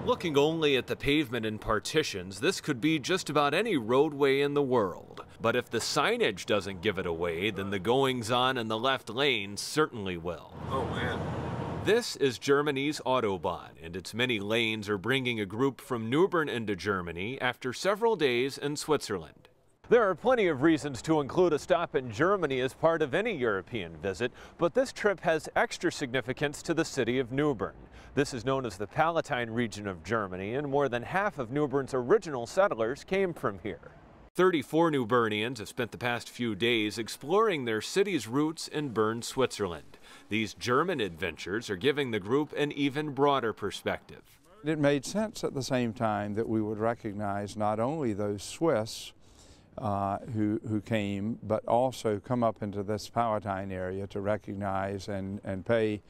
Looking only at the pavement and partitions, this could be just about any roadway in the world. But if the signage doesn't give it away, then the goings-on in the left lane certainly will. Oh, man. This is Germany's Autobahn, and its many lanes are bringing a group from New Bern into Germany after several days in Switzerland. There are plenty of reasons to include a stop in Germany as part of any European visit, but this trip has extra significance to the city of New Bern. This is known as the Palatine region of Germany, and more than half of New Bern's original settlers came from here. 34 New Bernians have spent the past few days exploring their city's roots in Bern, Switzerland. These German adventures are giving the group an even broader perspective. It made sense at the same time that we would recognize not only those Swiss who came, but also come up into this Palatine area to recognize and pay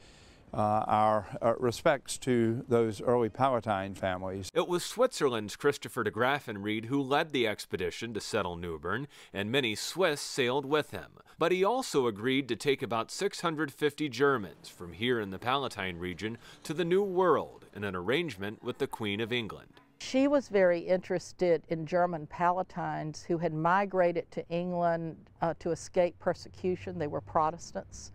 our respects to those early Palatine families. It was Switzerland's Christopher de Graffenried who led the expedition to settle New Bern, and many Swiss sailed with him. But he also agreed to take about 650 Germans from here in the Palatine region to the New World in an arrangement with the Queen of England. She was very interested in German Palatines who had migrated to England to escape persecution. They were Protestants.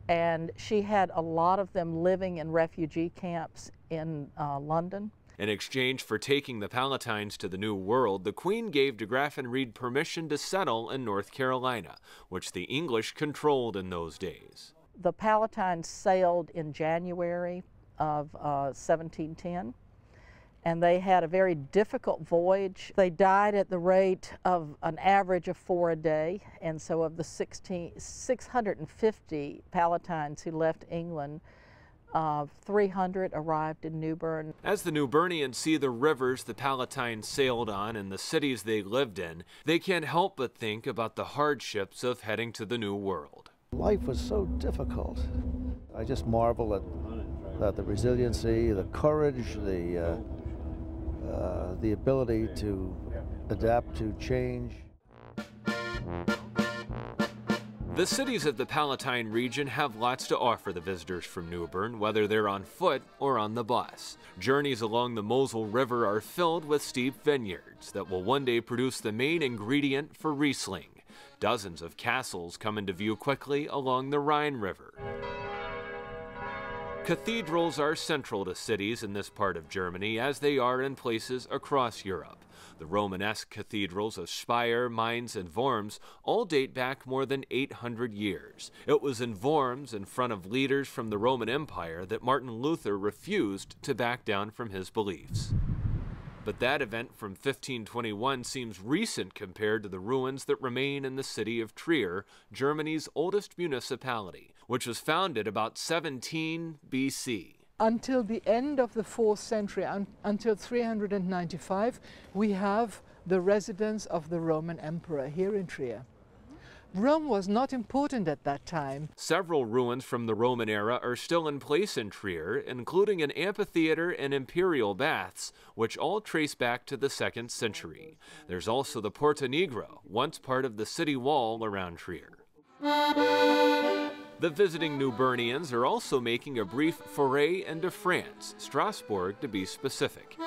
And she had a lot of them living in refugee camps in London. In exchange for taking the Palatines to the New World, the Queen gave de Graffenried permission to settle in North Carolina, which the English controlled in those days. The Palatines sailed in January of 1710. And they had a very difficult voyage. They died at the rate of an average of 4 a day, and so of the 650 Palatines who left England, 300 arrived in New Bern. As the New Bernians see the rivers the Palatines sailed on and the cities they lived in, they can't help but think about the hardships of heading to the New World. Life was so difficult. I just marvel at the resiliency, the courage, the ability to adapt to change. The cities of the Palatine region have lots to offer the visitors from New Bern, whether they're on foot or on the bus. Journeys along the Mosel River are filled with steep vineyards that will one day produce the main ingredient for Riesling. Dozens of castles come into view quickly along the Rhine River. Cathedrals are central to cities in this part of Germany, as they are in places across Europe. The Romanesque cathedrals of Speyer, Mainz, and Worms all date back more than 800 years. It was in Worms, in front of leaders from the Roman Empire, that Martin Luther refused to back down from his beliefs. But that event from 1521 seems recent compared to the ruins that remain in the city of Trier, Germany's oldest municipality, which was founded about 17 BC. Until the end of the 4th century, until 395, we have the residence of the Roman Emperor here in Trier. Rome was not important at that time. Several ruins from the Roman era are still in place in Trier, including an amphitheater and imperial baths, which all trace back to the 2nd century. There's also the Porta Nigra, once part of the city wall around Trier. The visiting New Bernians are also making a brief foray into France, Strasbourg to be specific.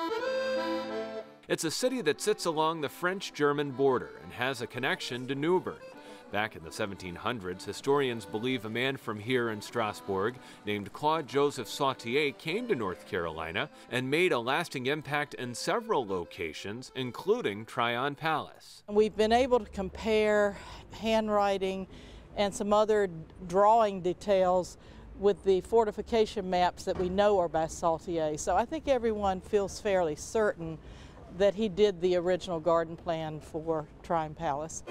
It's a city that sits along the French-German border and has a connection to New Bern. Back in the 1700s, historians believe a man from here in Strasbourg named Claude Joseph Sautier came to North Carolina and made a lasting impact in several locations, including Tryon Palace. We've been able to compare handwriting and some other drawing details with the fortification maps that we know are by Sautier. So I think everyone feels fairly certain that he did the original garden plan for Tryon Palace.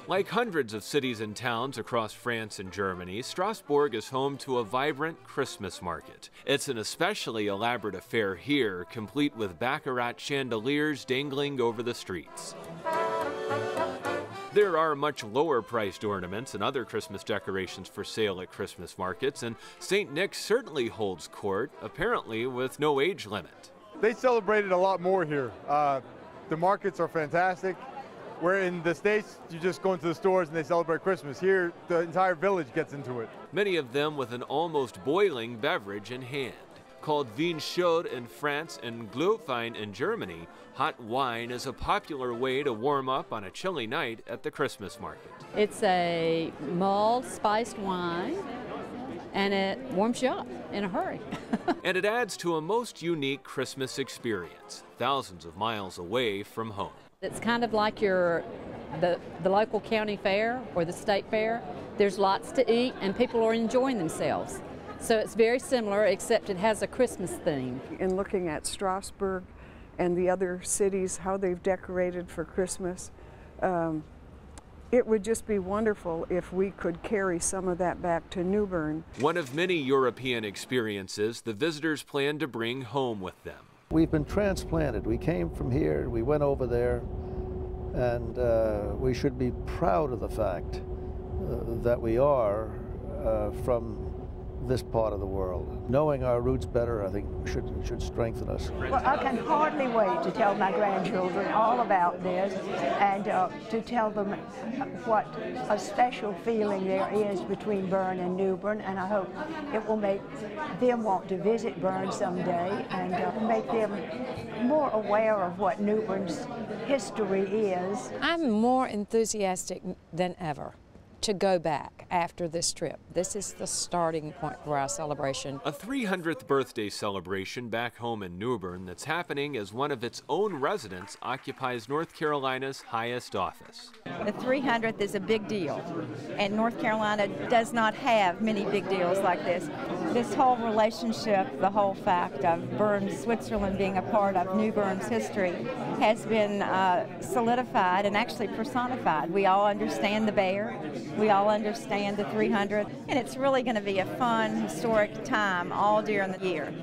Like hundreds of cities and towns across France and Germany, Strasbourg is home to a vibrant Christmas market. It's an especially elaborate affair here, complete with baccarat chandeliers dangling over the streets. There are much lower-priced ornaments and other Christmas decorations for sale at Christmas markets, and St. Nick's certainly holds court, apparently with no age limit. They celebrated a lot more here. The markets are fantastic. Where in the States, you just go into the stores and they celebrate Christmas. Here, the entire village gets into it. Many of them with an almost boiling beverage in hand. Called Vin Chaud in France and Glühwein in Germany, hot wine is a popular way to warm up on a chilly night at the Christmas market. It's a mulled, spiced wine, and it warms you up in a hurry. And it adds to a most unique Christmas experience, thousands of miles away from home. It's kind of like the local county fair or the state fair. There's lots to eat and people are enjoying themselves. So it's very similar, except it has a Christmas theme. In looking at Strasbourg and the other cities, how they've decorated for Christmas, it would just be wonderful if we could carry some of that back to New Bern. One of many European experiences the visitors plan to bring home with them. We've been transplanted. We came from here, we went over there, and we should be proud of the fact that we are from this part of the world. Knowing our roots better, I think, should strengthen us. Well, I can hardly wait to tell my grandchildren all about this and to tell them what a special feeling there is between Bern and New Bern, and I hope it will make them want to visit Bern someday and make them more aware of what New Bern's history is. I'm more enthusiastic than ever to go back after this trip. This is the starting point for our celebration. A 300th birthday celebration back home in New Bern that's happening as one of its own residents occupies North Carolina's highest office. The 300th is a big deal, and North Carolina does not have many big deals like this. This whole relationship, the whole fact of Bern, Switzerland being a part of New Bern's history has been solidified and actually personified. We all understand the bear. We all understand the 300, and it's really going to be a fun, historic time all during the year.